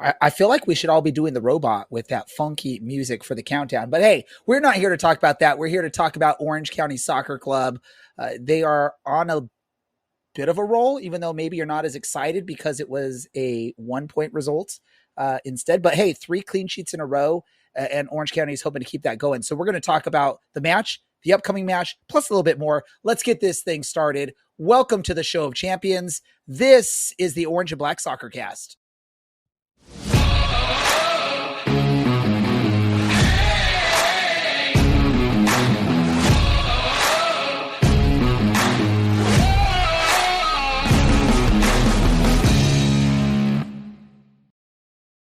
I feel like we should all be doing the robot with that funky music for the countdown. But hey, we're not here to talk about that. We're here to talk about Orange County Soccer Club. They are on a bit of a roll, even though maybe you're not as excited because it was a 1-point result instead. But hey, 3 clean sheets in a row, and Orange County is hoping to keep that going. So we're going to talk about the match, the upcoming match, plus a little bit more. Let's get this thing started. Welcome to the Show of Champions. This is the Orange and Black Soccer Cast.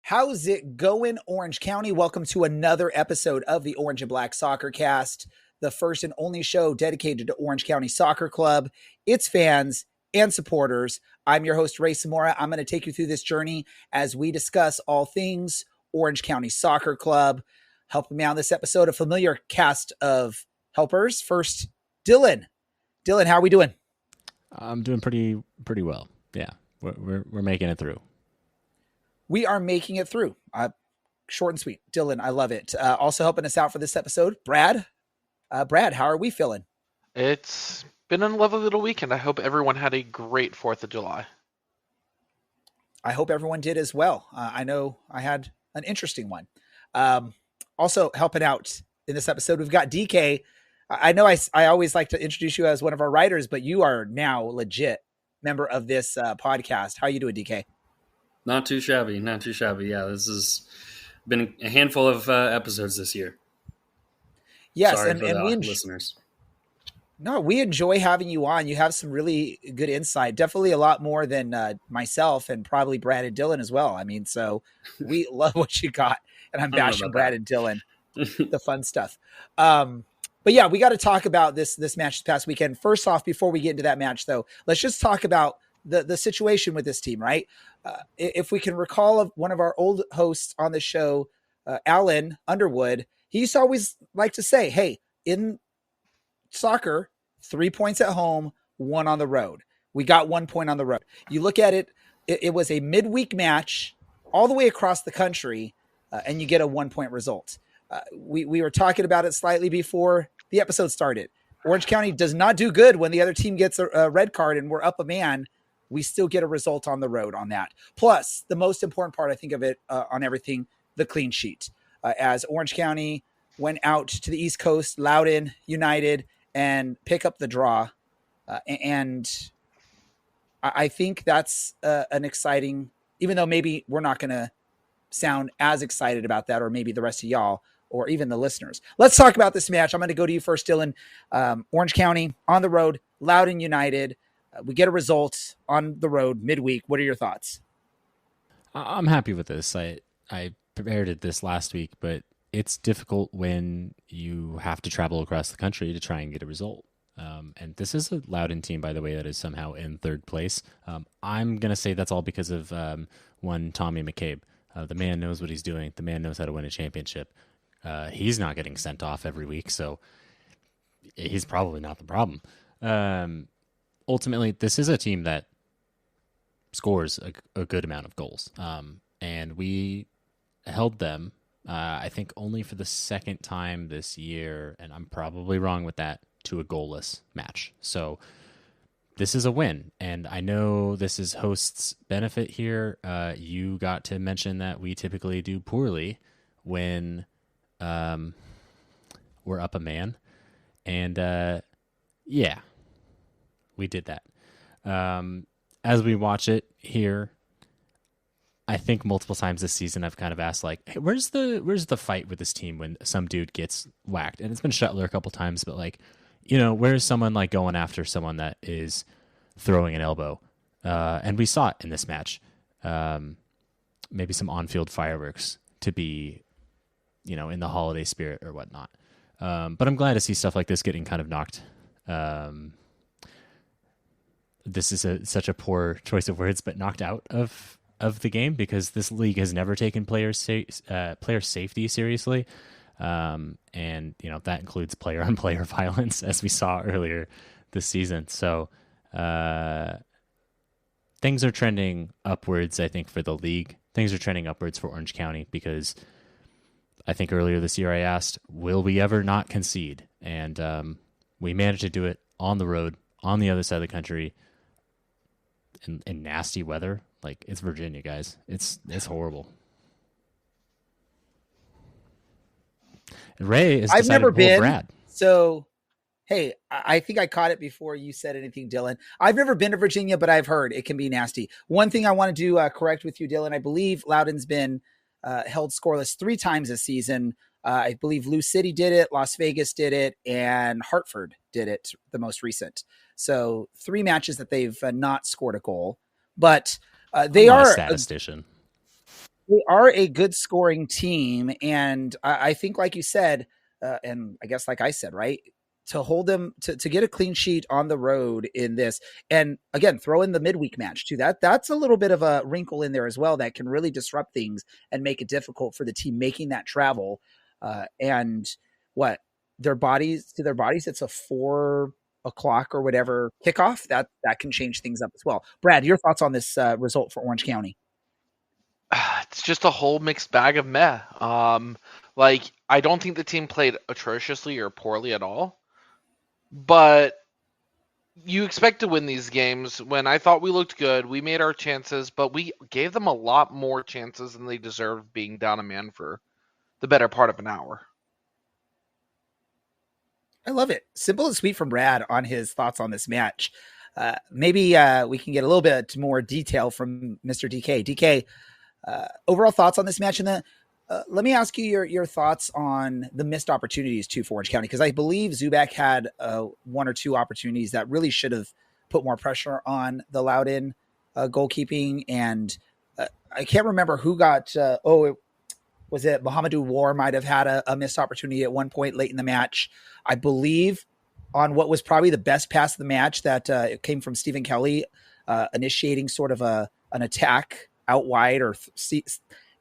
How's it going, Orange County? Welcome to another episode of the Orange and Black Soccer Cast, the first and only show dedicated to Orange County Soccer Club, its fans, and supporters. I'm your host, Ray Samora. I'm going to take you through this journey as we discuss all things Orange County Soccer Club. Helping me on this episode, a familiar cast of helpers. First, Dylan. Dylan, how are we doing? I'm doing pretty well. Yeah, we're making it through. We are making it through. Short and sweet. Dylan, I love it. Also helping us out for this episode, Brad. Brad, how are we feeling? It's been a lovely little weekend. I hope everyone had a great 4th of July. I hope everyone did as well. I know I had an interesting one. Also helping out in this episode, we've got DK. I know I always like to introduce you as one of our writers, but you are now legit member of this podcast. How are you doing, DK? Not too shabby. Yeah, this has been a handful of episodes this year. Yes, Sorry and for the we listeners. No, we enjoy having you on. You have some really good insight, definitely a lot more than myself and probably Brad and Dylan as well. I mean, so we love what you got, and I'm bashing Brad and Dylan, the fun stuff. But yeah, we got to talk about this match this past weekend. First off, before we get into that match, though, let's just talk about the situation with this team, right? If we can recall of one of our old hosts on the show, Alan Underwood, he used to always like to say, hey, in soccer, 3 points at home, 1 on the road. We got 1 point on the road. You look at it, it was a midweek match all the way across the country, and you get a 1-point result. We were talking about it slightly before the episode started. Orange County does not do good when the other team gets a red card and we're up a man. We still get a result on the road on that. Plus, the most important part, I think, of it on everything, the clean sheet. As Orange County went out to the East Coast, Loudoun United, and pick up the draw. And I think that's an exciting, even though maybe we're not going to sound as excited about that, or maybe the rest of y'all, or even the listeners. Let's talk about this match. I'm going to go to you first, Dylan. Orange County on the road, Loudoun United. We get a result on the road midweek. What are your thoughts? I'm happy with this. I prepared it this last week, but it's difficult when you have to travel across the country to try and get a result. And this is a Loudoun team, by the way, that is somehow in 3rd place. I'm going to say that's all because of one Tommy McCabe. The man knows what he's doing. The man knows how to win a championship. He's not getting sent off every week, so he's probably not the problem. Ultimately, this is a team that scores a good amount of goals. And we held them, I think, only for the second time this year, and I'm probably wrong with that, to a goalless match. So this is a win, and I know this is hosts' benefit here. You got to mention that we typically do poorly when we're up a man, and yeah, we did that. As we watch it here, I think multiple times this season I've kind of asked, like, hey, where's the fight with this team when some dude gets whacked? And it's been Shuttler a couple times, but like, where's someone like going after someone that is throwing an elbow? And we saw it in this match. Maybe some on-field fireworks to be, in the holiday spirit or whatnot. But I'm glad to see stuff like this getting kind of knocked. This is such a poor choice of words, but knocked out of the game, because this league has never taken player safety seriously. And that includes player on player violence, as we saw earlier this season. So things are trending upwards, I think, for the league. things are trending upwards for Orange County, because I think earlier this year I asked, will we ever not concede? And we managed to do it on the road, on the other side of the country, in nasty weather. Like, it's Virginia, guys. It's horrible. And Ray has I've decided never to pull been. Brad. So, hey, I think I caught it before you said anything, Dylan. I've never been to Virginia, but I've heard it can be nasty. One thing I want to do correct with you, Dylan. I believe Loudoun's been held scoreless 3 times this season. I believe Lou City did it, Las Vegas did it, and Hartford did it, the most recent. So 3 matches that they've not scored a goal, but they are a statistician. They are a good scoring team, and I think, like you said, and I guess like I said, right, to hold them to get a clean sheet on the road in this, and again, throw in the midweek match too. That's a little bit of a wrinkle in there as well that can really disrupt things and make it difficult for the team making that travel. And what their bodies, it's a 4 o'clock or whatever kickoff that can change things up as well. Brad, your thoughts on this result for Orange County? It's just a whole mixed bag of meh. Like, I don't think the team played atrociously or poorly at all, but you expect to win these games. When I thought we looked good, we made our chances, but we gave them a lot more chances than they deserved, being down a man for the better part of an hour. I love it. Simple and sweet from Brad on his thoughts on this match. Maybe we can get a little bit more detail from Mr. DK. DK, overall thoughts on this match, and then let me ask you your thoughts on the missed opportunities too for Orange County, because I believe Zubak had 1 or 2 opportunities that really should have put more pressure on the Loudoun goalkeeping, and I can't remember who got. Was it Mohamedou War might have had a missed opportunity at one point late in the match, I believe, on what was probably the best pass of the match that it came from Stephen Kelly, initiating sort of an attack out wide, or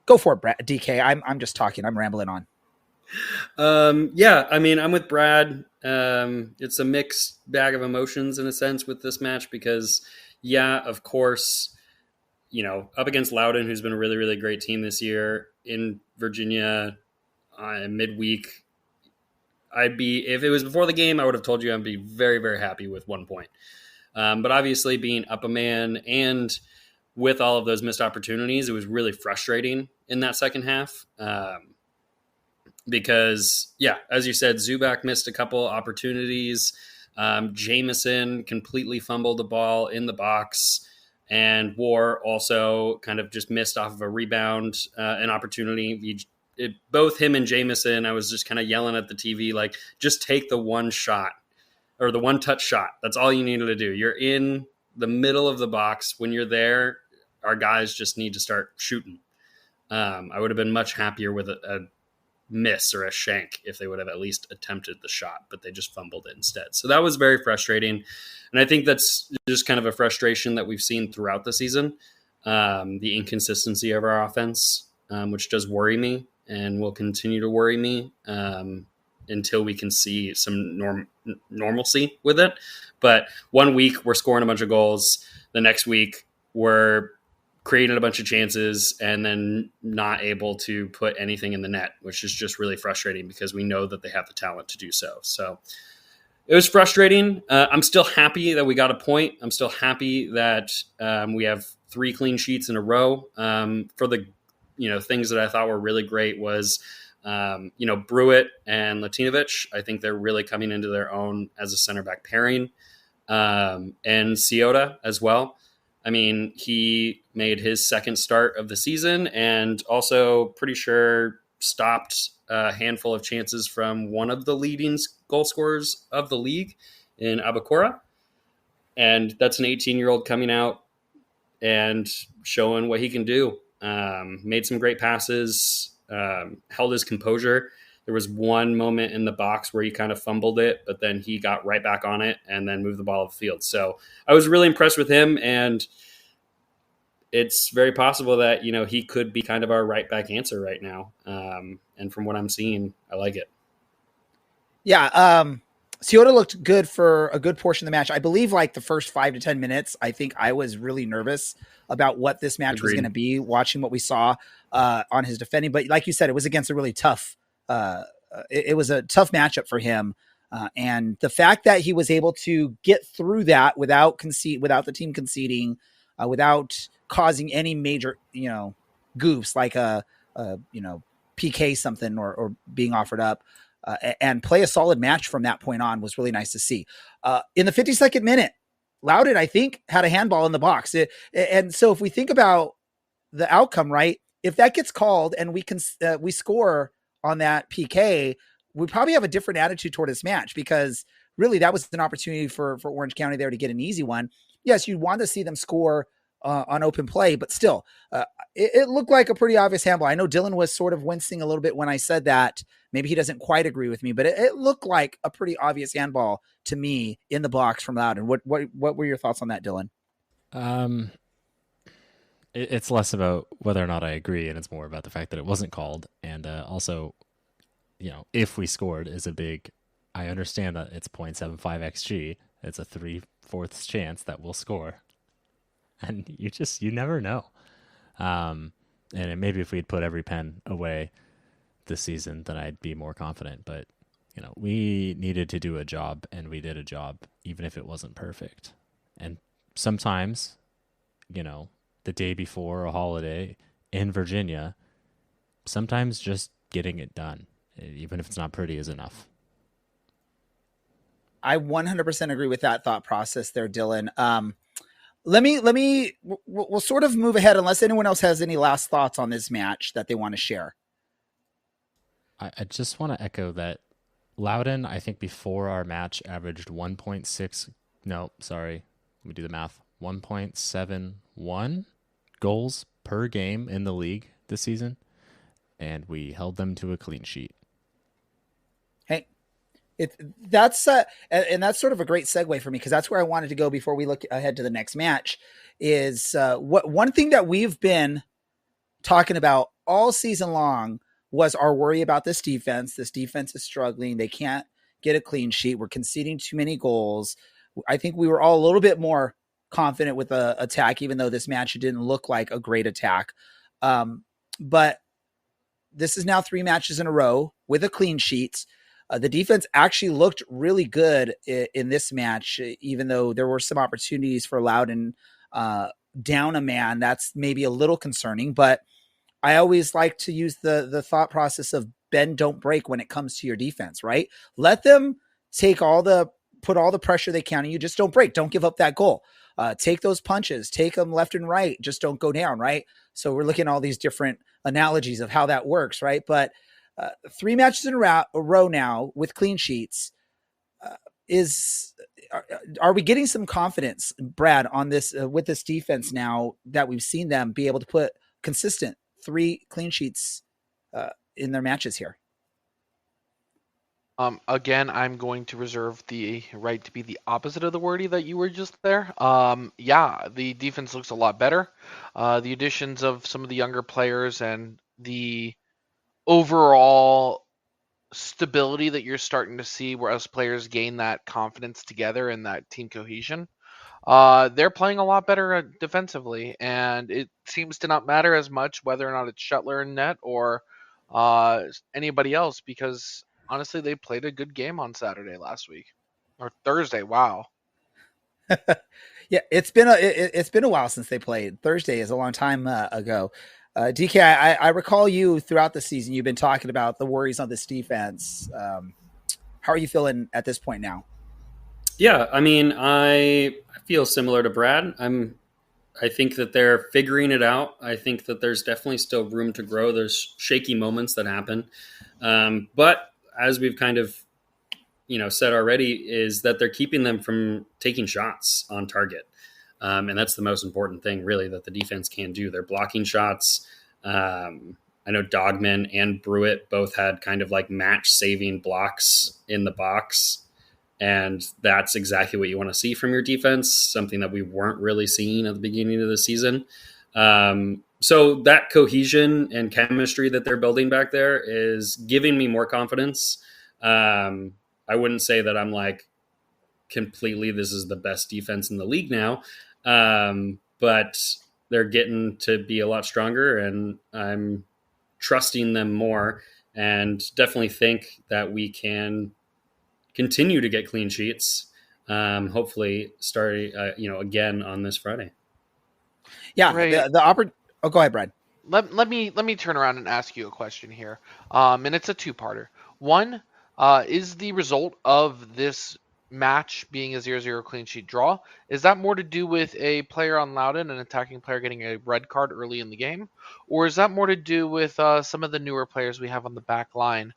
go for it, Brad, DK. I'm just talking. I'm rambling on. Yeah, I mean, I'm with Brad. It's a mixed bag of emotions in a sense with this match, because, yeah, of course, you know, up against Loudoun, who's been a really, really great team this year in Virginia, midweek, if it was before the game, I would have told you I'd be very, very happy with 1 point. But obviously, being up a man and with all of those missed opportunities, it was really frustrating in that second half. Because, yeah, as you said, Zubak missed a couple opportunities. Jameson completely fumbled the ball in the box. And War also kind of just missed off of a rebound, an opportunity. Both him and Jameson, I was just kind of yelling at the TV, like, just take the one shot, or the one touch shot. That's all you needed to do. You're in the middle of the box. When you're there, our guys just need to start shooting. I would have been much happier with a miss or a shank if they would have at least attempted the shot, but they just fumbled it instead. So that was very frustrating. And I think that's just kind of a frustration that we've seen throughout the season, the inconsistency of our offense, which does worry me and will continue to worry me until we can see some normalcy with it. But 1 week we're scoring a bunch of goals. The next week we're creating a bunch of chances and then not able to put anything in the net, which is just really frustrating because we know that they have the talent to do so. So it was frustrating. I'm still happy that we got a point. I'm still happy that we have 3 clean sheets in a row. For the things that I thought were really great was Brewitt and Latinovic. I think they're really coming into their own as a center back pairing, and Ciota as well. I mean, he made his second start of the season and also pretty sure stopped a handful of chances from one of the leading goal scorers of the league in Abakora. And that's an 18-year-old coming out and showing what he can do. Made some great passes, held his composure. There was one moment in the box where he kind of fumbled it, but then he got right back on it and then moved the ball off the field. So I was really impressed with him, and it's very possible that, he could be kind of our right back answer right now. And from what I'm seeing, I like it. Yeah. Ciota looked good for a good portion of the match. I believe like the first 5 to 10 minutes, I think I was really nervous about what this match was Agreed. going to be, watching what we saw on his defending. But like you said, it was against a really tough, it was a tough matchup for him. And the fact that he was able to get through that without the team conceding, without causing any major, goofs like a PK something or being offered up, and play a solid match from that point on was really nice to see. In the 52nd minute, Loudoun, I think, had a handball in the box. And so if we think about the outcome, right, if that gets called and we score on that PK, we probably have a different attitude toward this match, because really that was an opportunity for Orange County there to get an easy one. Yes, you want to see them score on open play, but still, it looked like a pretty obvious handball. I know Dylan was sort of wincing a little bit when I said that. Maybe he doesn't quite agree with me, but it looked like a pretty obvious handball to me in the box from Loudoun. What were your thoughts on that, Dylan? It's less about whether or not I agree, and it's more about the fact that it wasn't called. And also, if we scored is a big, I understand that it's 0.75 XG. It's a 3/4 chance that we'll score. And you never know. And maybe if we'd put every pen away this season, then I'd be more confident. But, we needed to do a job, and we did a job, even if it wasn't perfect. And sometimes, the day before a holiday in Virginia, sometimes just getting it done, even if it's not pretty, is enough. I 100% agree with that thought process there, Dylan. We'll sort of move ahead unless anyone else has any last thoughts on this match that they want to share. I just want to echo that Loudoun, I think before our match, averaged 1.6. No, sorry. Let me do the math. 1.71 goals per game in the league this season. And we held them to a clean sheet. Hey, that's sort of a great segue for me, because that's where I wanted to go before we look ahead to the next match. Is one thing that we've been talking about all season long was our worry about this defense. This defense is struggling. They can't get a clean sheet. We're conceding too many goals. I think we were all a little bit more confident with the attack, even though this match didn't look like a great attack. But this is now 3 matches in a row with a clean sheet. The defense actually looked really good in this match, even though there were some opportunities for Loudoun down a man. That's maybe a little concerning, but I always like to use the thought process of bend, don't break when it comes to your defense, right? Let them put all the pressure they can on you. Just don't break. Don't give up that goal. Take those punches, take them left and right. Just don't go down, right? So we're looking at all these different analogies of how that works, right? But 3 matches in a row now with clean sheets. Are we getting some confidence, Brad, on this with this defense now that we've seen them be able to put consistent 3 clean sheets in their matches here? Again, I'm going to reserve the right to be the opposite of the wordy that you were just there. Yeah, the defense looks a lot better. The additions of some of the younger players and the overall stability that you're starting to see whereas players gain that confidence together and that team cohesion. They're playing a lot better defensively, and it seems to not matter as much whether or not it's Shuttler in net or anybody else, because honestly, they played a good game on Saturday last week or Thursday. Wow. Yeah, it's been a while since they played. Thursday is a long time ago. DK, I recall you throughout the season. You've been talking about the worries on this defense. How are you feeling at this point now? Yeah, I mean, I feel similar to Brad. I think that they're figuring it out. I think that there's definitely still room to grow. There's shaky moments that happen, but as we've kind of said already, is that they're keeping them from taking shots on target. And that's the most important thing, really, that the defense can do. They're blocking shots. I know Dogman and Brewitt both had kind of like match-saving blocks in the box. And that's exactly what you want to see from your defense, something that we weren't really seeing at the beginning of the season. So that cohesion and chemistry that they're building back there is giving me more confidence. I wouldn't say that I'm like completely, this is the best defense in the league now. But they're getting to be a lot stronger, and I'm trusting them more, and definitely think that we can continue to get clean sheets. Hopefully starting, again on this Friday. Yeah. Right. Oh, go ahead, Brad. Let me turn around and ask you a question here. And it's a two-parter. One, is the result of this match being a 0-0 clean sheet draw, is that more to do with a player on Loudoun, an attacking player, getting a red card early in the game? Or is that more to do with some of the newer players we have on the back line?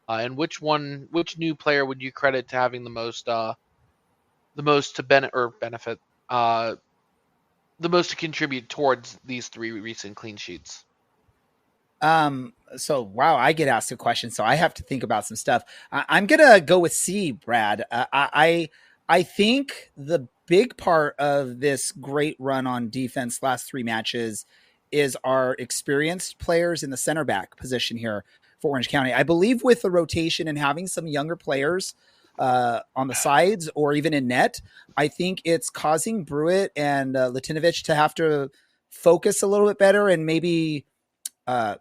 And which new player would you credit to having the most to benefit, the most to contribute towards these three recent clean sheets? So wow, I get asked a question, so I have to think about some stuff. I'm gonna go with C, Brad. I think the big part of this great run on defense last three matches is our experienced players in the center back position here for Orange County. I believe with the rotation and having some younger players on the sides or even in net, I think it's causing Brewitt and Latinovic to have to focus a little bit better and maybe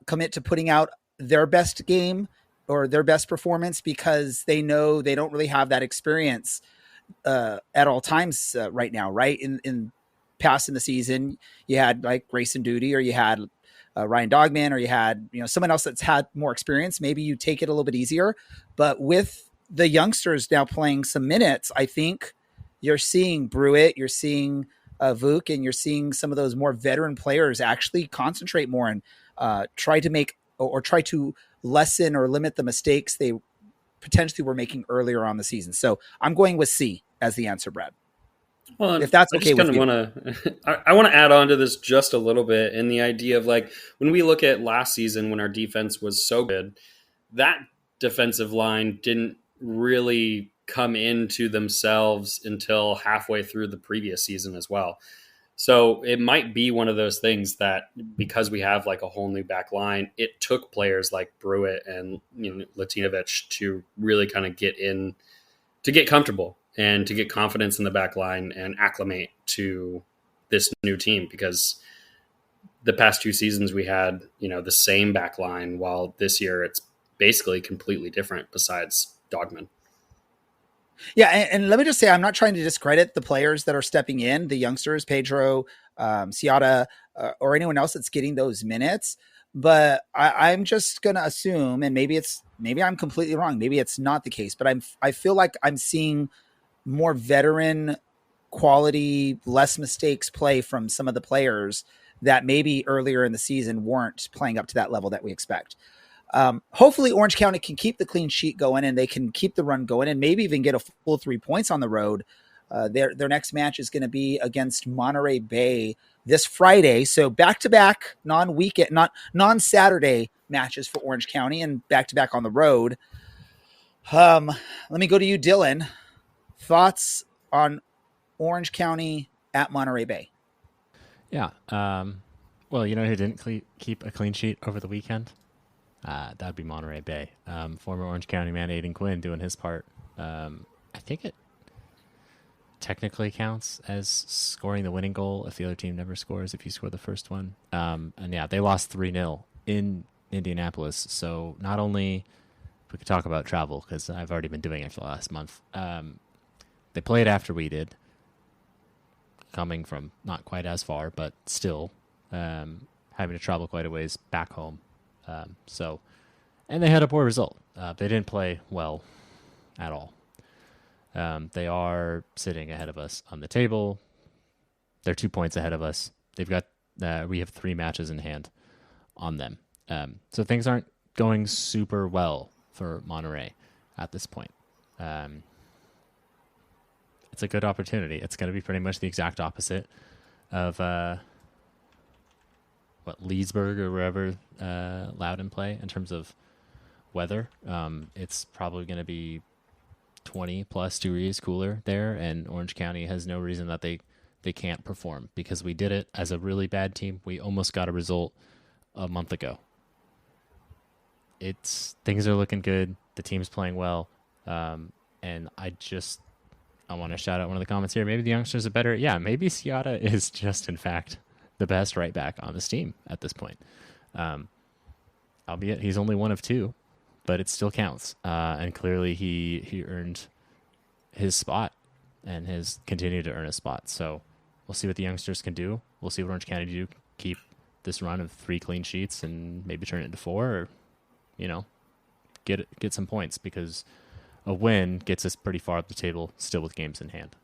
commit to putting out their best game or their best performance, because they know they don't really have that experience at all times right now. Right in past in the season, you had like Grayson Duty, or you had Ryan Dogman, or you had someone else that's had more experience. Maybe you take it a little bit easier, but with the youngsters now playing some minutes, I think you're seeing Brewitt, you're seeing Vuk, and you're seeing some of those more veteran players actually concentrate more and try to lessen or limit the mistakes they potentially were making earlier on the season. So I'm going with C as the answer, Brad. Well, if that's okay with you. I want to add on to this just a little bit, in the idea of like when we look at last season when our defense was so good, that defensive line didn't really come into themselves until halfway through the previous season as well. So it might be one of those things that because we have like a whole new back line, it took players like Brewitt and Latinovic to really kind of get comfortable and to get confidence in the back line and acclimate to this new team, because the past two seasons we had, the same back line, while this year it's basically completely different besides Dogman. Yeah, and let me just say, I'm not trying to discredit the players that are stepping in, the youngsters, Pedro, Ciata, or anyone else that's getting those minutes. But I'm just going to assume, and maybe I'm completely wrong, maybe it's not the case, but I feel like I'm seeing more veteran quality, less mistakes play from some of the players that maybe earlier in the season weren't playing up to that level that we expect. Hopefully Orange County can keep the clean sheet going and they can keep the run going and maybe even get a full 3 points on the road. Their next match is going to be against Monterey Bay this Friday. So back-to-back non-Saturday matches for Orange County and back-to-back on the road. Let me go to you, Dylan. Thoughts on Orange County at Monterey Bay? Yeah. Well, you know who didn't keep a clean sheet over the weekend? That'd be Monterey Bay. Former Orange County man Aiden Quinn doing his part. I think it technically counts as scoring the winning goal if the other team never scores, if you score the first one. And yeah, they lost 3-0 in Indianapolis. So not only, we could talk about travel because I've already been doing it for the last month. They played after we did, coming from not quite as far, but still having to travel quite a ways back home. And they had a poor result. They didn't play well at all. They are sitting ahead of us on the table. They're 2 points ahead of us. They've got, we have 3 matches in hand on them. So things aren't going super well for Monterey at this point. It's a good opportunity. It's going to be pretty much the exact opposite of, Leesburg or wherever Loudoun play in terms of weather. It's probably going to be 20 plus degrees cooler there, and Orange County has no reason that they can't perform, because we did it as a really bad team. We almost got a result a month ago. Things are looking good. The team's playing well. And I want to shout out one of the comments here. Maybe the youngsters are better. Yeah, maybe Ciata is just, in fact, the best right back on this team at this point. Albeit he's only one of two, but it still counts. And clearly he earned his spot and has continued to earn a spot. So we'll see what the youngsters can do. We'll see what Orange County do. Keep this run of 3 clean sheets and maybe turn it into 4, or, get some points, because a win gets us pretty far up the table still with games in hand.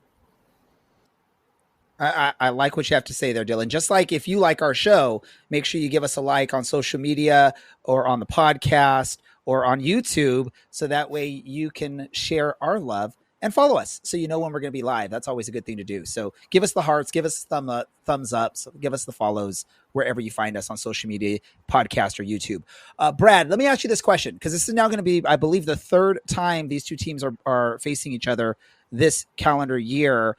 I like what you have to say there, Dylan. Just like if you like our show, make sure you give us a like on social media or on the podcast or on YouTube, so that way you can share our love and follow us so you know when we're going to be live. That's always a good thing to do. So give us the hearts, give us thumbs up, so give us the follows wherever you find us on social media, podcast, or YouTube. Brad, let me ask you this question, because this is now going to be, I believe, the 3rd time these two teams are facing each other this calendar year.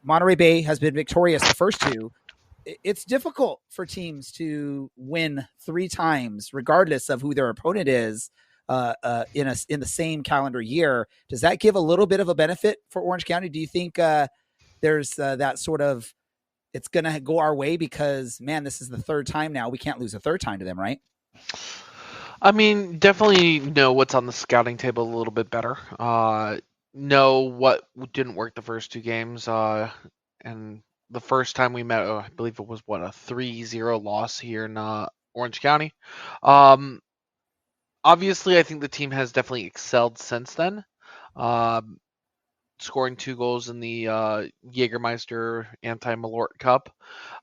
Monterey Bay has been victorious the first 2. It's difficult for teams to win 3 times, regardless of who their opponent is, in the same calendar year. Does that give a little bit of a benefit for Orange County? Do you think there's that sort of, it's going to go our way because, man, this is the 3rd time now. We can't lose a 3rd time to them, right? I mean, definitely know what's on the scouting table a little bit better. Know what didn't work the first 2 games. And the first time we met, I believe it was a 3-0 loss here in Orange County. Obviously, I think the team has definitely excelled since then. Scoring 2 goals in the Jägermeister Anti-Malort Cup.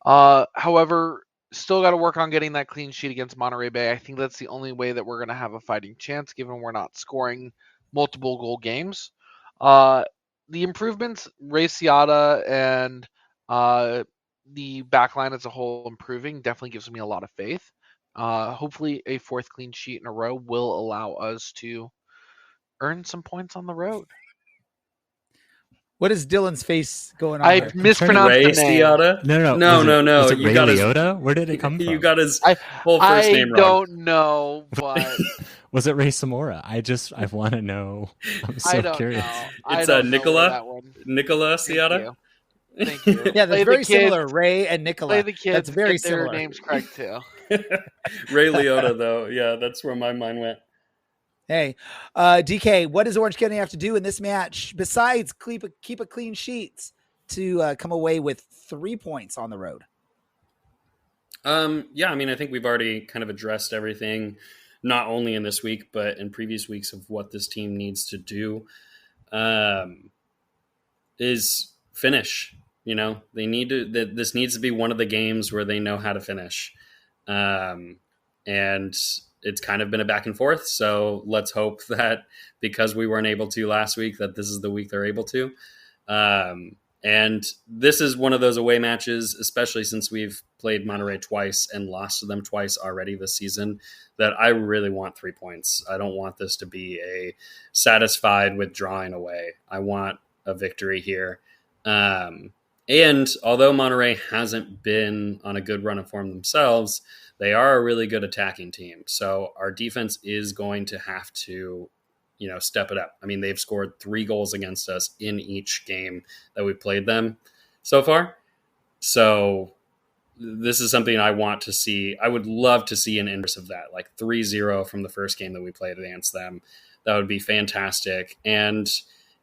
However, still got to work on getting that clean sheet against Monterey Bay. I think that's the only way that we're going to have a fighting chance, given we're not scoring multiple goal games. The improvements, Ray Ciata and the backline as a whole improving, definitely gives me a lot of faith. Hopefully a 4th clean sheet in a row will allow us to earn some points on the road. What is Dylan's face going on? I here? mispronounced Ray the name. Ciata? No. Was it You Ray got Liotta? Where did it come from? You got his whole first name wrong. I don't know, but Was it Ray Samora? I want to know. I'm so I don't curious. know. It's I don't know Nicola? that one. Nicola Ciata? Thank you. Yeah, that's Play very the similar. kids, Ray and Nicola. Play the kids. That's very get their similar. names correct too. Ray Liotta, though. Yeah, that's where my mind went. Hey, DK, what does Orange County have to do in this match besides keep a clean sheets to come away with 3 points on the road? Yeah, I mean, I think we've already kind of addressed everything, not only in this week, but in previous weeks, of what this team needs to do. Is finish. They need to. This needs to be one of the games where they know how to finish, and it's kind of been a back and forth. So let's hope that because we weren't able to last week, that this is the week they're able to. And this is one of those away matches, especially since we've played Monterey twice and lost to them twice already this season, that I really want 3 points. I don't want this to be a satisfied with drawing away. I want a victory here. And although Monterey hasn't been on a good run of form themselves, they are a really good attacking team. So our defense is going to have to, step it up. I mean, they've scored 3 goals against us in each game that we've played them so far. So this is something I want to see. I would love to see an inverse of that, like 3-0 from the first game that we played against them. That would be fantastic. And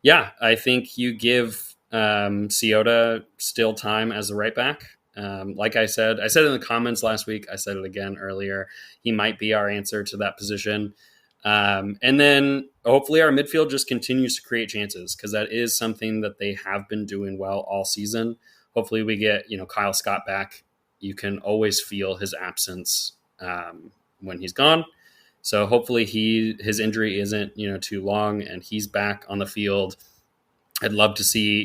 yeah, I think you give Ciota still time as the right back. Like I said in the comments last week, I said it again earlier, he might be our answer to that position. And then hopefully our midfield just continues to create chances, because that is something that they have been doing well all season. Hopefully we get, Kyle Scott back. You can always feel his absence when he's gone. So hopefully his injury isn't, too long and he's back on the field. I'd love to see,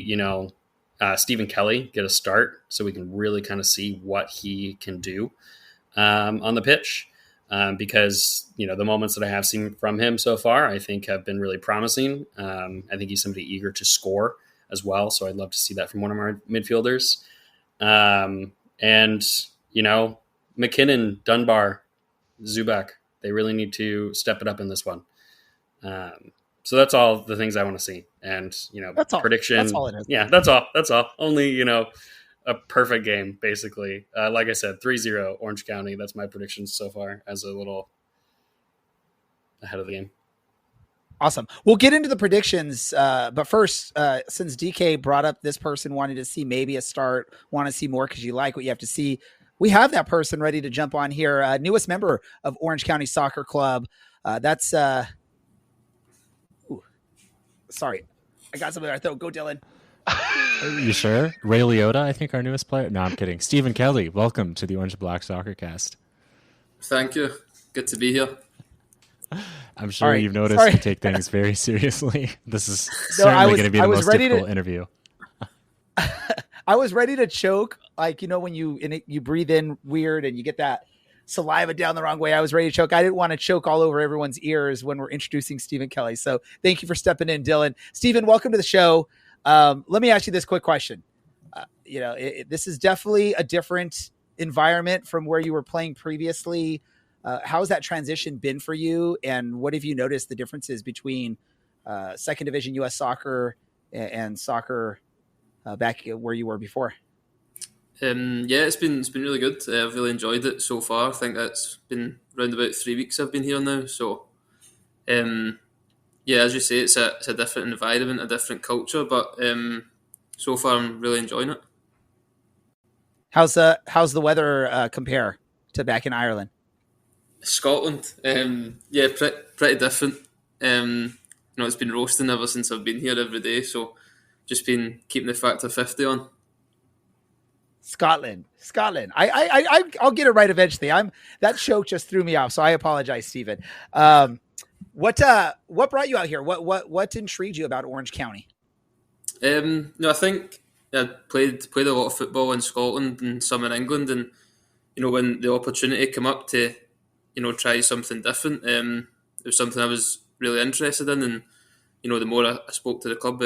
Stephen Kelly get a start so we can really kind of see what he can do on the pitch. Because, the moments that I have seen from him so far, I think have been really promising. I think he's somebody eager to score as well. So I'd love to see that from one of our midfielders. And, McKinnon, Dunbar, Zubak, they really need to step it up in this one. So that's all the things I want to see. And, that's all. prediction. That's all it is. Yeah, that's all. Only, a perfect game, basically. Like I said, 3-0 Orange County. That's my predictions so far as a little ahead of the game. Awesome. We'll get into the predictions, but first, since DK brought up this person wanted to see maybe a start, want to see more because you like what you have to see, we have that person ready to jump on here. Newest member of Orange County Soccer Club. Sorry, I got something in my throat. Go, Dylan. Are you sure? Ray Liotta, I think, our newest player. No, I'm kidding. Stephen Kelly, welcome to the Orange and Black Soccer Cast. Thank you. Good to be here. I'm sure you've noticed we take things very seriously. This is certainly going to be the most difficult interview. I was ready to choke, like, you know, when you breathe in weird and you get that saliva down the wrong way. I was ready to choke. I didn't want to choke all over everyone's ears when we're introducing Stephen Kelly. So thank you for stepping in, Dylan. Stephen, welcome to the show. Let me ask you this quick question. This is definitely a different environment from where you were playing previously. How's that transition been for you? And what have you noticed the differences between second division U.S. soccer and soccer back where you were before? It's been really good. I've really enjoyed it so far. I think that's been around about 3 weeks I've been here now. So, as you say, it's a different environment, a different culture, but so far I'm really enjoying it. How's the weather compare to back in Ireland? Scotland, pretty different. It's been roasting ever since I've been here every day, so just been keeping the factor 50 on. Scotland. I'll get it right eventually. That choke just threw me off, so I apologize, Stephen. What brought you out here? What intrigued you about Orange County? I think I played a lot of football in Scotland and some in England, and when the opportunity came up to try something different, it was something I was really interested in, and the more I spoke to the club,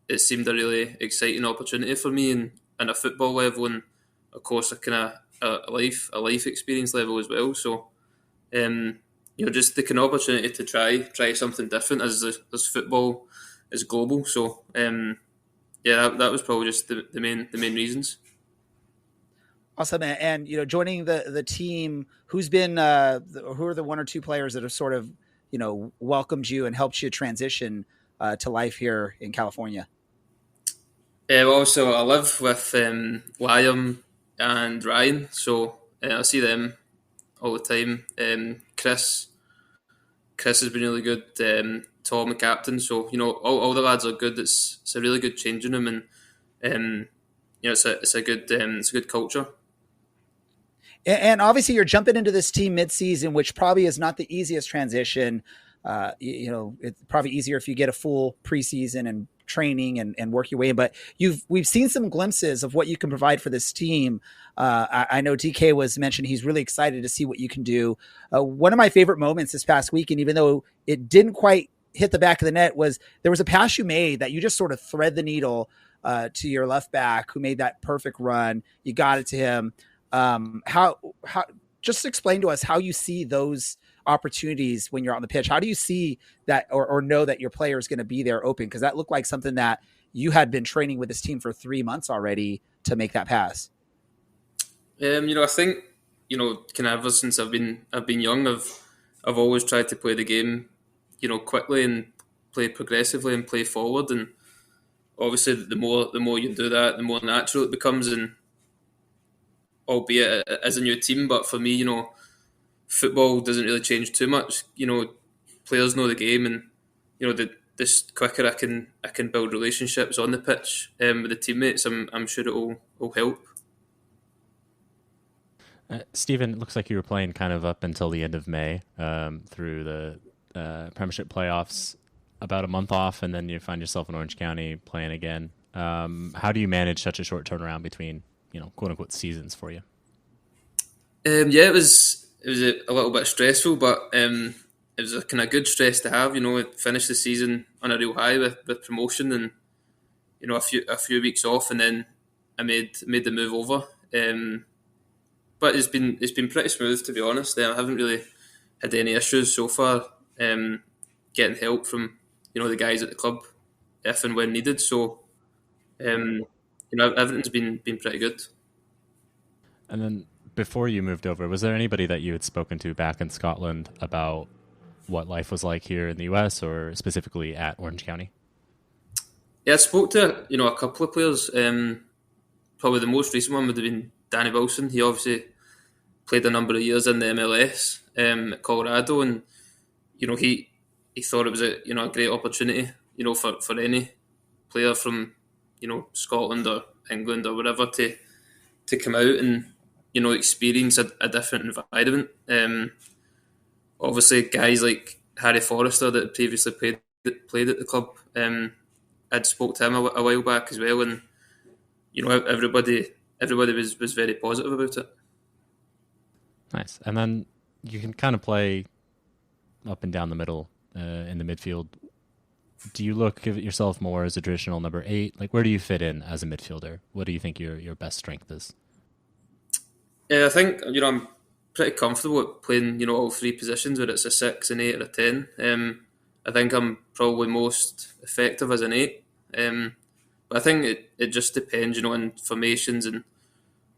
it seemed a really exciting opportunity for me, and a football level, and of course a life experience level as well. So just the kind of opportunity to try something different as football is global. So that was probably just the main reasons. Awesome. And joining the team, who are the one or two players that have sort of welcomed you and helped you transition to life here in California? Also, I live with Liam and Ryan, so I see them all the time. Chris has been really good. Tom, the captain, so all the lads are good. It's a really good changing room, and it's a good culture. And obviously, you're jumping into this team mid-season, which probably is not the easiest transition. It's probably easier if you get a full preseason and training and work your way in. But we've seen some glimpses of what you can provide for this team. I know DK was mentioned. He's really excited to see what you can do. One of my favorite moments this past week, and even though it didn't quite hit the back of the net, was there was a pass you made that you just sort of thread the needle to your left back who made that perfect run. You got it to him. How just explain to us how you see those opportunities when you're on the pitch. How do you see that or know that your player is going to be there open? Because that looked like something that you had been training with this team for 3 months already to make that pass. I think, kind of ever since I've been young, I've always tried to play the game, quickly and play progressively and play forward. And obviously the more you do that, the more natural it becomes, and albeit as a new team. But for me, football doesn't really change too much. Players know the game, and this quicker I can build relationships on the pitch with the teammates. I'm sure it will help. Stephen, it looks like you were playing kind of up until the end of May through the Premiership playoffs, about a month off, and then you find yourself in Orange County playing again. How do you manage such a short turnaround between quote unquote seasons for you? It was a little bit stressful, but it was a kind of good stress to have. Finish the season on a real high with promotion, and a few weeks off, and then I made the move over. But it's been pretty smooth, to be honest. I haven't really had any issues so far. Getting help from the guys at the club if and when needed. So everything's been pretty good. And then before you moved over, was there anybody that you had spoken to back in Scotland about what life was like here in the US or specifically at Orange County? Yeah, I spoke to a couple of players. Probably the most recent one would have been Danny Wilson. He obviously played a number of years in the MLS at Colorado, and he thought it was a great opportunity for any player from Scotland or England or wherever to come out and experience a different environment. Obviously, guys like Harry Forrester that had previously played at the club, I'd spoke to him a while back as well, and everybody was very positive about it. Nice. And then you can kind of play up and down the middle in the midfield. Do you look at yourself more as a traditional number 8? Like, where do you fit in as a midfielder? What do you think your best strength is? Yeah, I think I'm pretty comfortable at playing all three positions, whether it's a 6, an 8, or a 10. I think I'm probably most effective as an 8. But I think it just depends, on formations and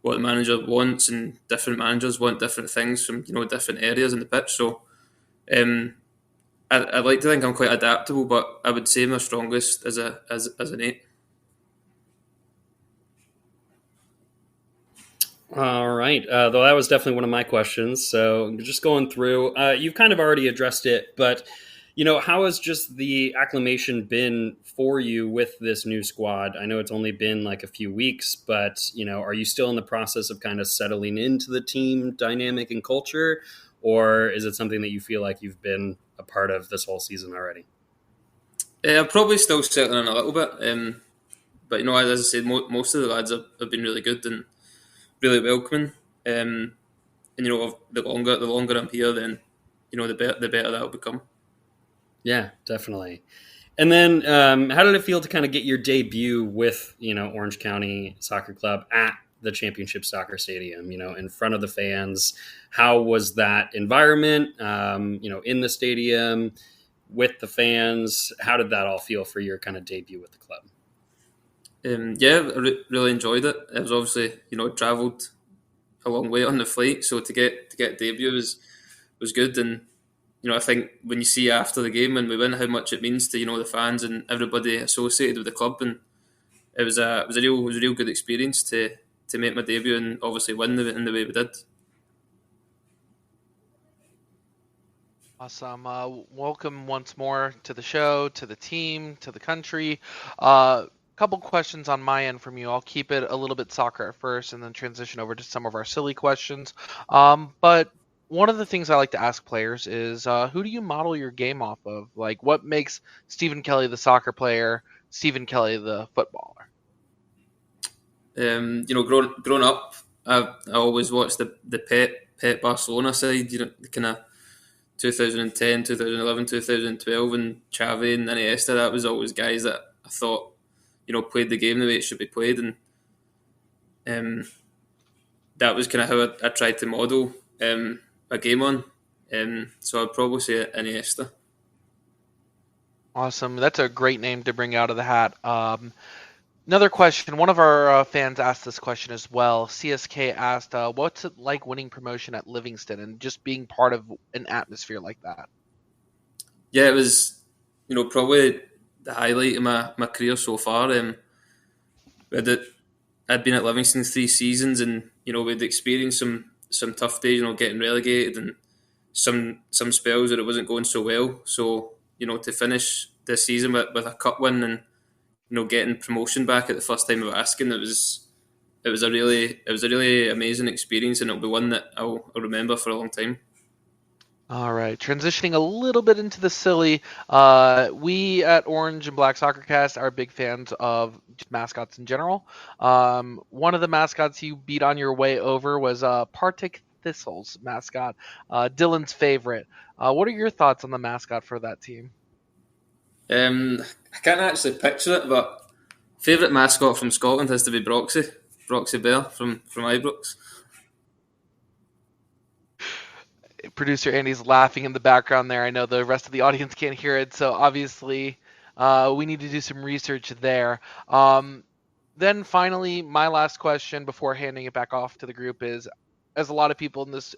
what the manager wants, and different managers want different things from different areas in the pitch. So I'd like to think I'm quite adaptable, but I would say my strongest as an 8. All right. Though that was definitely one of my questions. So just going through, you've kind of already addressed it, but how has just the acclimation been for you with this new squad? I know it's only been like a few weeks, but are you still in the process of kind of settling into the team dynamic and culture, or is it something that you feel like you've been a part of this whole season already? I'm probably still settling in a little bit, but as I said, most of the lads have been really good and really welcoming. And the longer I'm here, then the better that'll become. Yeah, definitely. And then how did it feel to kind of get your debut with Orange County Soccer Club at the Championship Soccer Stadium, in front of the fans? How was that environment, in the stadium with the fans? How did that all feel for your kind of debut with the club? Yeah, I really enjoyed it. It was obviously, travelled a long way on the flight, so to get a debut was good. And I think when you see after the game when we win how much it means to the fans and everybody associated with the club, and it was a real good experience to make my debut and obviously win in the way we did. Awesome. Welcome once more to the show, to the team, to the country. Couple questions on my end from you. I'll keep it a little bit soccer at first and then transition over to some of our silly questions. But one of the things I like to ask players is, who do you model your game off of? Like, what makes Stephen Kelly the soccer player, Stephen Kelly the footballer? Growing up, I always watched the Pep Barcelona side, the kind of 2010, 2011, 2012, and Xavi and Iniesta. That was always guys that I thought played the game the way it should be played, and that was kind of how I tried to model a game on. So I'd probably say Iniesta. Awesome. That's a great name to bring out of the hat. Another question. One of our fans asked this question as well. CSK asked, what's it like winning promotion at Livingston and just being part of an atmosphere like that? Yeah, it was, probably the highlight of my career so far. I'd been at Livingston 3 seasons, and we'd experienced some tough days, getting relegated, and some spells that it wasn't going so well. So to finish this season with a cup win and getting promotion back at the first time of asking, it was a really amazing experience, and it'll be one that I'll remember for a long time. All right, transitioning a little bit into the silly. We at Orange and Black Soccer Cast are big fans of mascots in general. One of the mascots you beat on your way over was Partick Thistle's mascot, Dylan's favorite. What are your thoughts on the mascot for that team? I can't actually picture it, but favourite mascot from Scotland has to be Broxy Bear from Ibrox. Producer Andy's laughing in the background there. I know the rest of the audience can't hear it, so obviously we need to do some research there. then finally, my last question before handing it back off to the group is, as a lot of people in this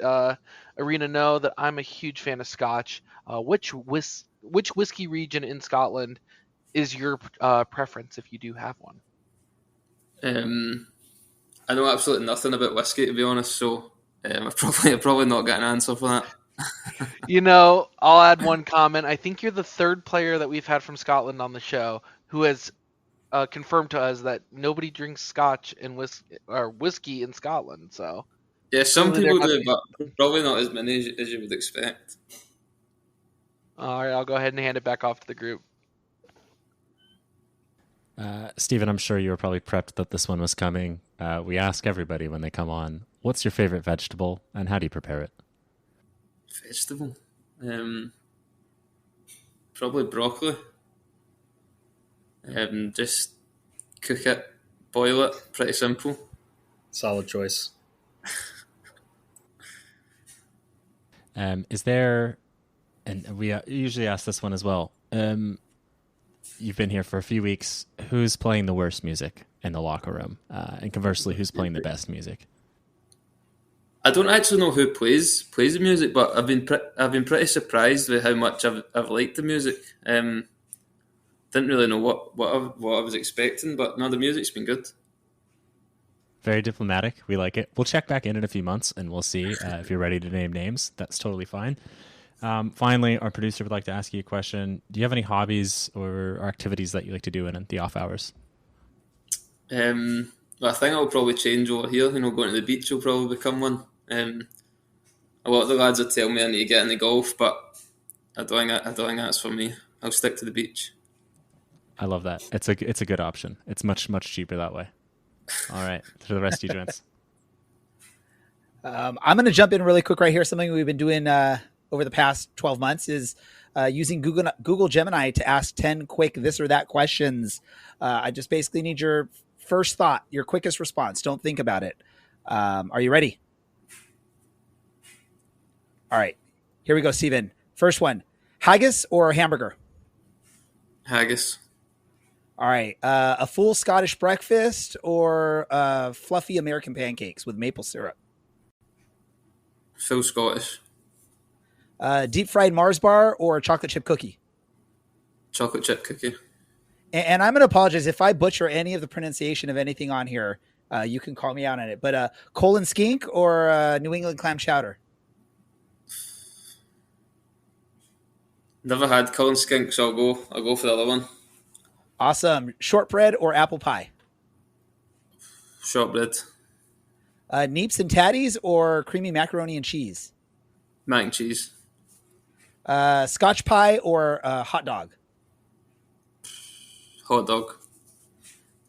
arena know, that I'm a huge fan of Scotch. Which whiskey region in Scotland is your preference, if you do have one? I know absolutely nothing about whiskey, to be honest, so I've probably not got an answer for that. I'll add one comment. I think you're the third player that we've had from Scotland on the show who has confirmed to us that nobody drinks Scotch and whiskey in Scotland. So yeah, some people do, but probably not as many as you would expect. All right, I'll go ahead and hand it back off to the group. Stephen, I'm sure you were probably prepped that this one was coming. We ask everybody when they come on, what's your favorite vegetable and how do you prepare it? Vegetable? Probably broccoli. Just cook it, boil it, pretty simple. Solid choice. Is there, and we usually ask this one as well, you've been here for a few weeks, who's playing the worst music in the locker room? And conversely, who's playing the best music? I don't actually know who plays the music, but I've been pretty surprised with how much I've liked the music. Didn't really know what I was expecting, but no, the music's been good. Very diplomatic. We like it. We'll check back in a few months and we'll see if you're ready to name names. That's totally fine. Finally, our producer would like to ask you a question. Do you have any hobbies or activities that you like to do in the off hours? Well, I think I'll probably change over here. Going to the beach will probably become one. A lot of the lads would tell me I need to get into golf, but I don't think that's for me. I'll stick to the beach. I love that. It's a good option. It's much, much cheaper that way. All right. For the rest of you gents. I'm going to jump in really quick right here. Something we've been doing over the past 12 months is using Google Gemini to ask 10 quick this or that questions. I just basically need your first thought, your quickest response. Don't think about it. Are you ready? All right. Here we go, Steven. First one. Haggis or hamburger? Haggis. All right. A full Scottish breakfast or fluffy American pancakes with maple syrup? Full Scottish. Deep fried Mars bar or chocolate chip cookie? Chocolate chip cookie. And I'm going to apologize if I butcher any of the pronunciation of anything on here. You can call me out on it. But colon skink or New England clam chowder? Never had colon skink, so I'll go for the other one. Awesome. Shortbread or apple pie? Shortbread. Neeps and tatties or creamy macaroni and cheese? Mac and cheese. Scotch pie or hot dog? Hot dog.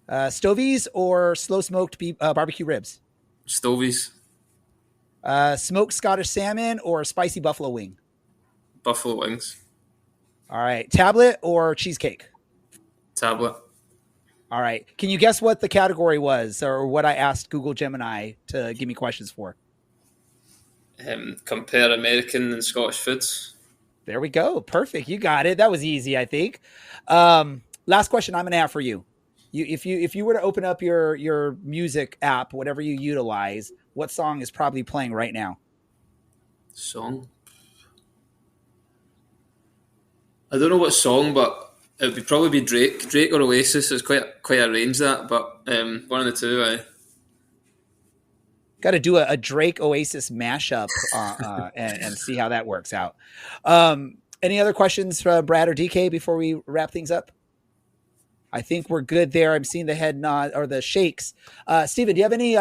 Stovies or slow smoked barbecue ribs? Stovies. Smoked Scottish salmon or spicy buffalo wing? Buffalo wings. All right. Tablet or cheesecake? Tablet. All right. Can you guess what the category was or what I asked Google Gemini to give me questions for? Compare American and Scottish foods. There we go. Perfect. You got it. That was easy, I think. Last question I'm going to have for you. If you were to open up your music app, whatever you utilize, what song is probably playing right now? Song? I don't know what song, but it would probably be Drake or Oasis. It's quite a range, that, but one of the two. Got to do a Drake Oasis mashup and see how that works out. Any other questions for Brad or DK before we wrap things up? I think we're good there. I'm seeing the head nod or the shakes. Steven, do you have any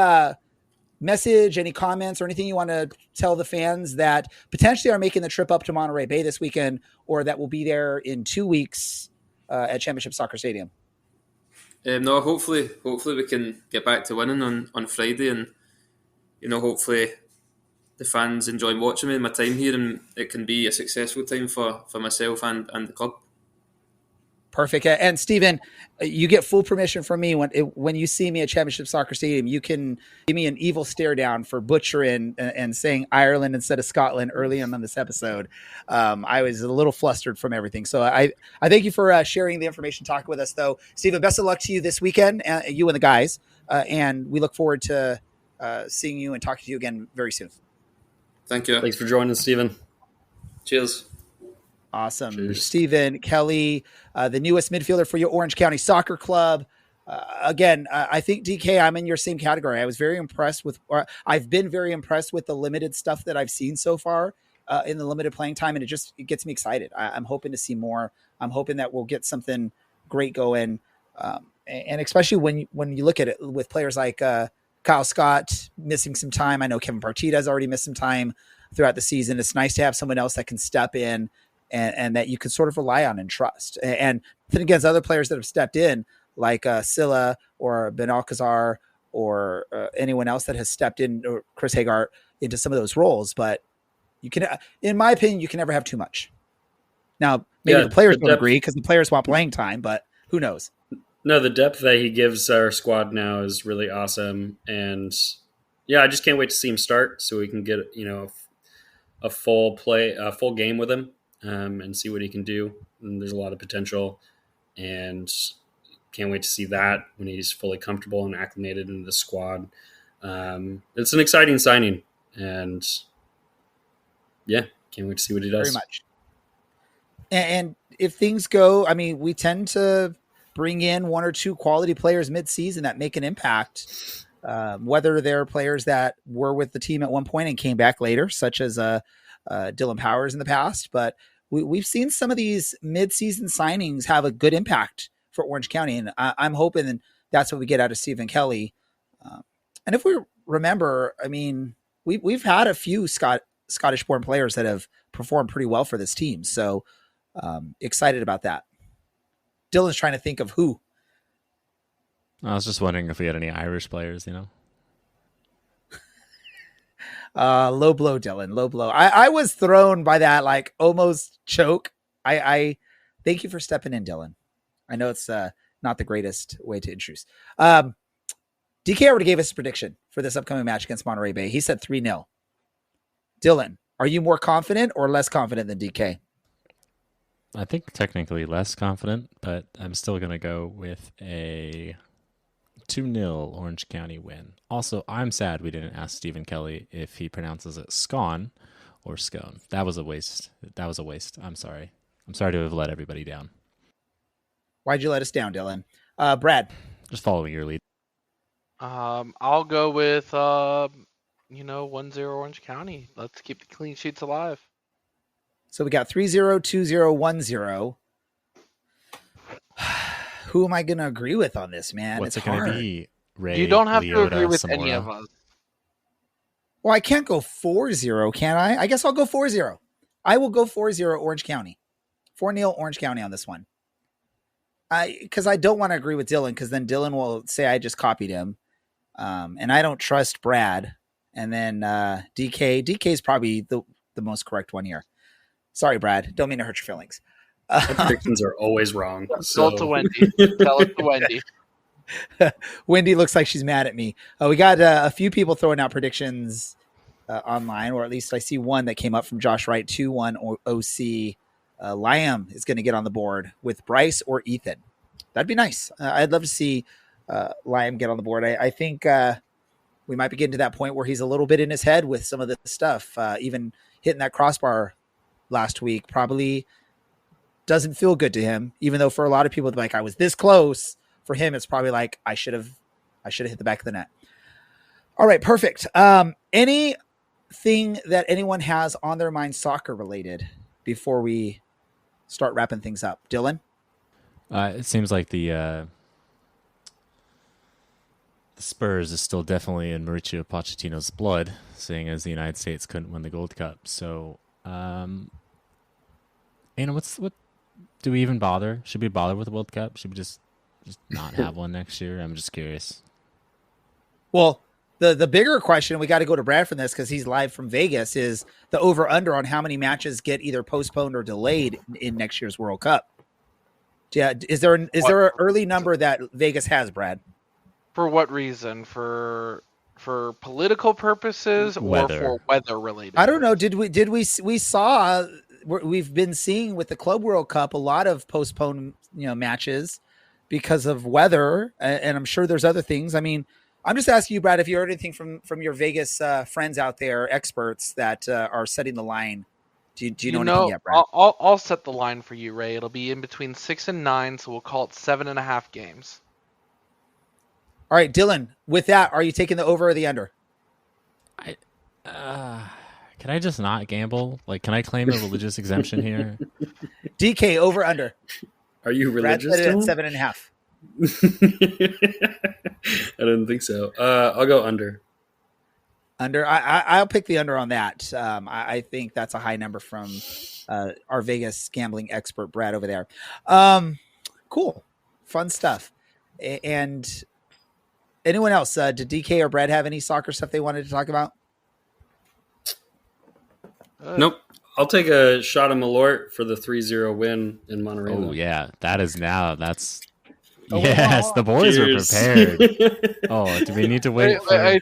message, any comments, or anything you want to tell the fans that potentially are making the trip up to Monterey Bay this weekend or that will be there in 2 weeks at Championship Soccer Stadium? No, hopefully we can get back to winning on Friday, and hopefully the fans enjoy watching me in my time here, and it can be a successful time for myself and the club. Perfect. And Steven, you get full permission from me when you see me at Championship Soccer Stadium. You can give me an evil stare down for butchering and saying Ireland instead of Scotland early on this episode. I was a little flustered from everything. So I thank you for sharing the information, talking with us, though. Steven, best of luck to you this weekend, you and the guys. And we look forward to seeing you and talking to you again very soon. Thank you. Thanks for joining, Steven. Cheers. Awesome. Cheers. Steven Kelly, the newest midfielder for your Orange County Soccer Club. Again, I think DK, I'm in your same category. I've been very impressed with the limited stuff that I've seen so far in the limited playing time. And it gets me excited. I'm hoping to see more. I'm hoping that we'll get something great going. And especially when you look at it with players like Kyle Scott missing some time. I know Kevin Partita has already missed some time throughout the season. It's nice to have someone else that can step in and that you can sort of rely on and trust. And then against other players that have stepped in, like Silla or Ben Alcazar or anyone else that has stepped in, or Chris Hagart, into some of those roles. But you can, in my opinion, you can never have too much. Now, maybe the players don't agree because the players want playing time, but who knows? No, the depth that he gives our squad now is really awesome. And yeah, I just can't wait to see him start so we can get, a full game with him. And see what he can do. And there's a lot of potential, and can't wait to see that when he's fully comfortable and acclimated into the squad. It's an exciting signing, and yeah, can't wait to see what he does. Very much. And if things go, I mean, we tend to bring in one or two quality players mid-season that make an impact, whether they're players that were with the team at one point and came back later, such as Dylan Powers in the past, but we've seen some of these mid-season signings have a good impact for Orange County, and I'm hoping that's what we get out of Stephen Kelly. And if we remember, I mean, we've had a few Scottish-born players that have performed pretty well for this team, so excited about that. Dylan's trying to think of who. I was just wondering if we had any Irish players, Low blow, Dylan. Low blow. I was thrown by that, like almost choke. I thank you for stepping in, Dylan. I know it's not the greatest way to introduce. DK already gave us a prediction for this upcoming match against Monterey Bay. He said 3-0. Dylan, are you more confident or less confident than DK? I think technically less confident, but I'm still going to go with a 2-0 Orange County win. Also, I'm sad we didn't ask Stephen Kelly if he pronounces it scone or scone. That was a waste. I'm sorry. I'm sorry to have let everybody down. Why'd you let us down, Dylan? Brad. Just following your lead. I'll go with 1-0 Orange County. Let's keep the clean sheets alive. So we got 3-0, 2-0, 1-0. Who am I going to agree with on this, man? What's it's it going to hard. be? Ray, you don't have Leota, to agree with Zamora. any of us. Well, I can't go 4-0, can I? I guess I'll go 4-0. I will go 4-0 Orange County. 4-0 Orange County on this one. Because I don't want to agree with Dylan, because then Dylan will say I just copied him. And I don't trust Brad. And then DK. DK is probably the most correct one here. Sorry, Brad. Don't mean to hurt your feelings. Predictions are always wrong. Tell it to Wendy. Tell it to Wendy. Wendy looks like she's mad at me. We got a few people throwing out predictions online, or at least I see one that came up from Josh Wright, 2-1 OC. Liam is going to get on the board with Bryce or Ethan. That'd be nice. I'd love to see Liam get on the board. I think we might be getting to that point where he's a little bit in his head with some of the stuff. Even hitting that crossbar last week probably doesn't feel good to him, even though for a lot of people, like, I was this close. For him, it's probably like, I should have hit the back of the net. All right, perfect. Anything that anyone has on their mind soccer related before we start wrapping things up? Dylan? It seems like the Spurs is still definitely in Mauricio Pochettino's blood, seeing as the United States couldn't win the Gold Cup. So, what do we even bother? Should we bother with the World Cup? Should we just not have one next year? I'm just curious. Well, the bigger question, we got to go to Brad from this because he's live from Vegas, is the over-under on how many matches get either postponed or delayed in next year's World Cup. Yeah. Is there an early number that Vegas has, Brad? For what reason? For political purposes or for weather related? I don't know. We've been seeing with the Club World Cup a lot of postponed matches because of weather, and I'm sure there's other things. I mean, I'm just asking you, Brad, if you heard anything from your Vegas friends out there, experts that are setting the line. Do you know anything yet, Brad? I'll set the line for you, Ray. It'll be in between 6 and 9, so we'll call it 7.5 games. All right, Dylan. With that, are you taking the over or the under? Can I just not gamble? Like, can I claim a religious exemption here? DK, over under. Are you religious? Brad said it at 7.5. I didn't think so. I'll go under. Under. I'll pick the under on that. I think that's a high number from our Vegas gambling expert, Brad, over there. Cool. Fun stuff. And anyone else? Did DK or Brad have any soccer stuff they wanted to talk about? Nope. I'll take a shot of Malort for the 3-0 win in Monterey. Oh, yeah. That's... Oh, yes, the boys are prepared. Oh, do we need to wait for Ray?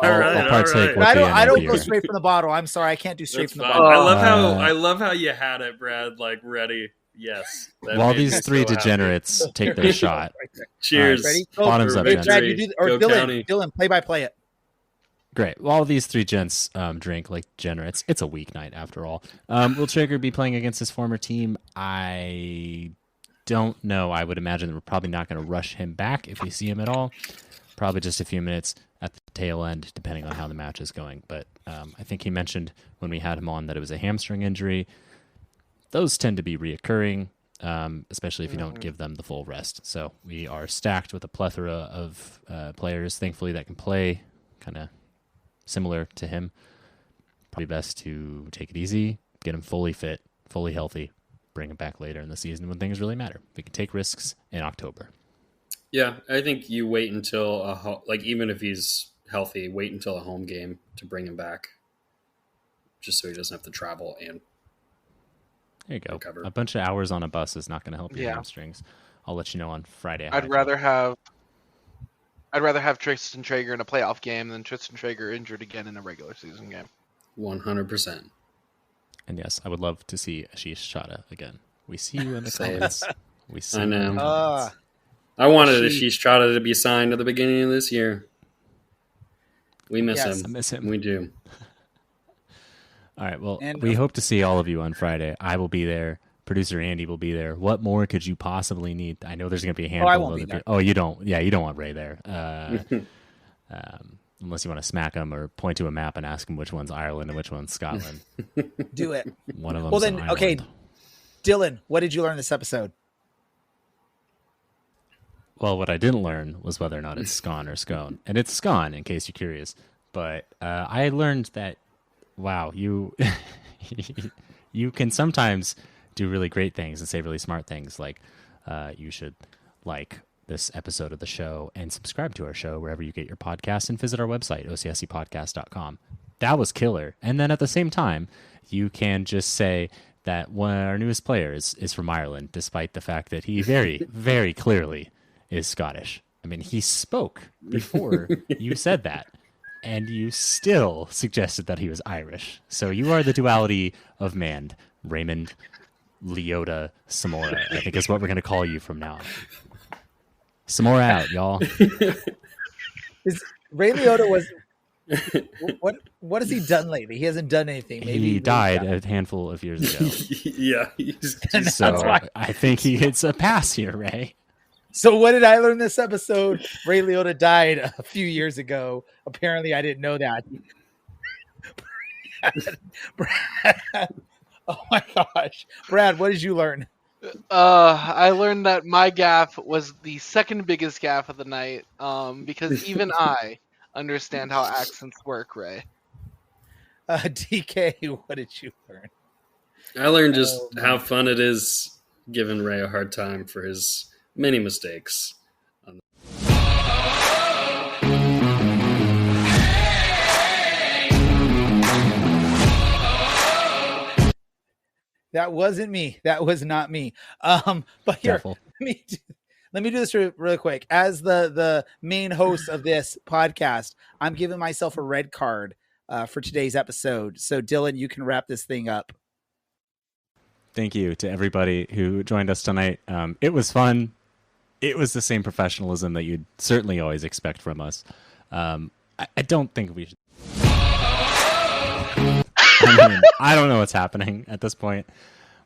I'll partake with I don't go straight from the bottle. I'm sorry, I can't do straight from the bottle. I love how you had it, Brad. Like ready. Yes. While these three degenerates take their shot. Cheers. Ready? Bottoms up, gents. Brad, Dylan, play by play it. Great. While these three gents drink like degenerates, it's a weeknight after all. Will Traeger be playing against his former team? I don't know. I would imagine that we're probably not going to rush him back if we see him at all. Probably just a few minutes at the tail end, depending on how the match is going. But I think he mentioned when we had him on that it was a hamstring injury. Those tend to be reoccurring, especially if you don't give them the full rest. So we are stacked with a plethora of players, thankfully, that can play kind of similar to him. Probably best to take it easy, get him fully fit, fully healthy, bring him back later in the season when things really matter. We can take risks in October. Yeah, I think you wait until even if he's healthy, wait until a home game to bring him back, just so he doesn't have to travel and there you go. recover. A bunch of hours on a bus is not going to help your hamstrings. I'll let you know on Friday. I'd rather have Tristan Traeger in a playoff game than Tristan Traeger injured again in a regular season game. 100%. And yes, I would love to see Ashish Chadha again. We see you in the comments. We see. I know. You in the comments. I wanted Ashish Chadha to be signed at the beginning of this year. We miss him. I miss him. We do. All right. Well, we hope to see all of you on Friday. I will be there. Producer Andy will be there. What more could you possibly need? I know there's going to be a handful I of won't other be there. people. Oh, you don't. Yeah, you don't want Ray there. Unless you want to smack him or point to a map and ask him which one's Ireland and which one's Scotland. Do it. One of them. Well, then, okay. Dylan, what did you learn this episode? Well, what I didn't learn was whether or not it's scone or scone. And it's scone, in case you're curious. But I learned that, wow, you you can sometimes do really great things and say really smart things. Like you should like this episode of the show and subscribe to our show wherever you get your podcasts and visit our website, OCSCpodcast.com. That was killer. And then at the same time, you can just say that one of our newest players is from Ireland, despite the fact that he very, very clearly is Scottish. I mean, he spoke before you said that, and you still suggested that he was Irish. So you are the duality of man, Raymond Leota Samora, I think is what we're going to call you from now on. Samora out, y'all. Ray Liotta was... What has he done lately? He hasn't done anything. Maybe he died a handful of years ago. Yeah. So I think he gets a pass here, Ray. So what did I learn this episode? Ray Liotta died a few years ago. Apparently, I didn't know that. Brad, oh my gosh. Brad, what did you learn? I learned that my gaffe was the second biggest gaffe of the night, because even I understand how accents work, Ray. DK, what did you learn? I learned just how fun it is giving Ray a hard time for his many mistakes. That wasn't me. That was not me. But here, Careful. let me do this really quick. As the main host of this podcast, I'm giving myself a red card for today's episode. So Dylan, you can wrap this thing up. Thank you to everybody who joined us tonight. It was fun. It was the same professionalism that you'd certainly always expect from us. I don't think we should. I don't know what's happening at this point.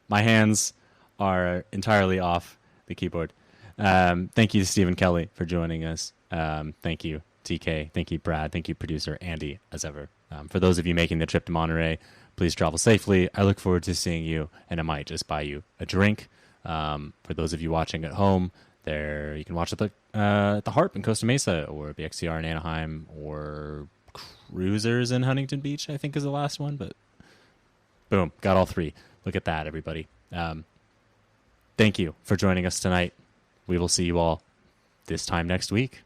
My hands are entirely off the keyboard. Thank you to Stephen Kelly for joining us. Thank you, TK. Thank you, Brad. Thank you, producer Andy, as ever. For those of you making the trip to Monterey, please travel safely. I look forward to seeing you, and I might just buy you a drink. For those of you watching at home, you can watch at the Harp in Costa Mesa, or BXCR in Anaheim, or Cruisers in Huntington Beach, I think is the last one. But boom, got all three. Look at that, everybody. Thank you for joining us tonight. We will see you all this time next week.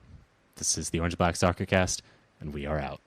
This is the Orange Black Soccer Cast, and we are out.